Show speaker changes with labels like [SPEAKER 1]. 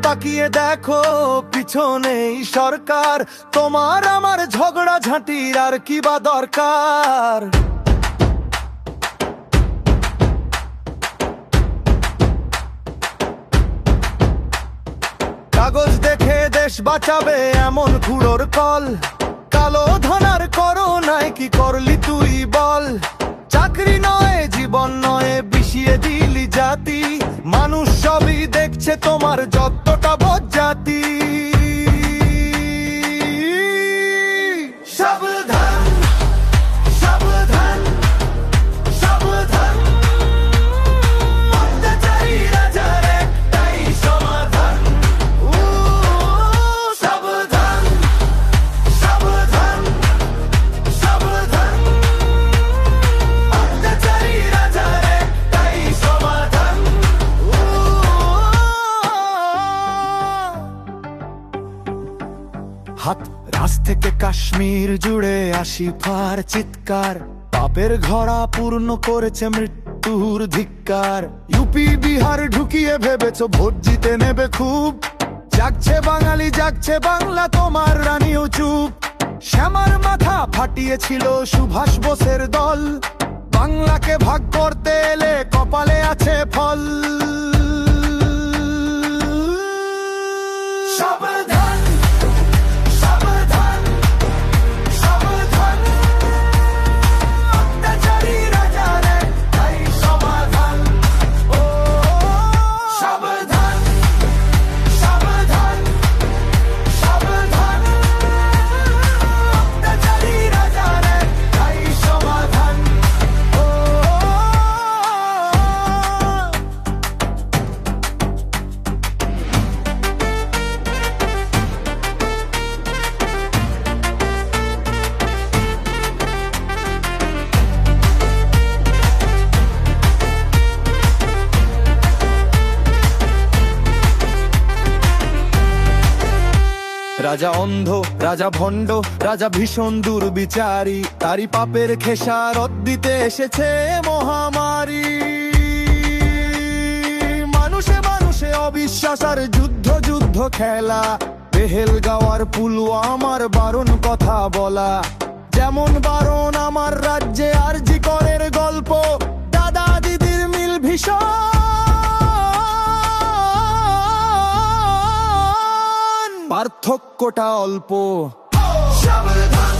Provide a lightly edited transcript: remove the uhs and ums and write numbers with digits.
[SPEAKER 1] তাকিয়ে দেখো পিছনেই সরকার, তোমার আমার ঝগড়া ঝাঁটির আর কি বা দরকার। কাগজ দেখে দেশ বাঁচাবে এমন খুঁড়োর কল, কালো ধনার করোনায় কি করলি তুই বল। চাকরি নয় জীবন নয় বিষিয়ে দিলি জাতি, মানুষ সবই দেখছে তোমার যতটা বজ্জাতি। সাবধান সাবধান সাবধান, অত্যাচারী রাজার একটাই সমাধান। সাবধান সাবধান সাবধান, অত্যাচারী রাজার একটাই সমাধান। হাত রাজ থেকে কাশ্মীর জুড়ে আসি ফার চিৎকার, পাপের ঘোড়া পূর্ণ করেছে মৃত্যুর ধিক্কার। ইউপি বিহার ঢুকিয়ে ভেবেছো ভোট জিতে নেবে খুব, জাগছে বাঙালি জাগছে বাংলা, তোমার রানীও চুপ। শ্যামার মাথা ফাটিয়েছিল সুভাষ বোসের দল, বাংলাকে ভাগ করতে এলে কপালে আছে ফল। সাবধান সাবধান সাবধান, অত্যাচারী রাজার একটাই সমাধান। ও সাবধান সাবধান সাবধান, অত্যাচারী রাজার একটাই সমাধান। ও রাজা অন্ধ রাজা ভণ্ড রাজা ভীষণ দুর্বিচারী, তারই পাপের খেসারত দিতে এসেছে মহামারী। মানুষে মানুষে অবিশ্বাস আর যুদ্ধ যুদ্ধ খেলা, পেহেলগাঁওয়ার পুলওয়ামার বারণ কথা বলা। যেমন বারণ আমার রাজ্যে আরজি করের গল্প, দাদা দিদির মিল ভীষণ, পার্থক্যটা অল্প। সাবধান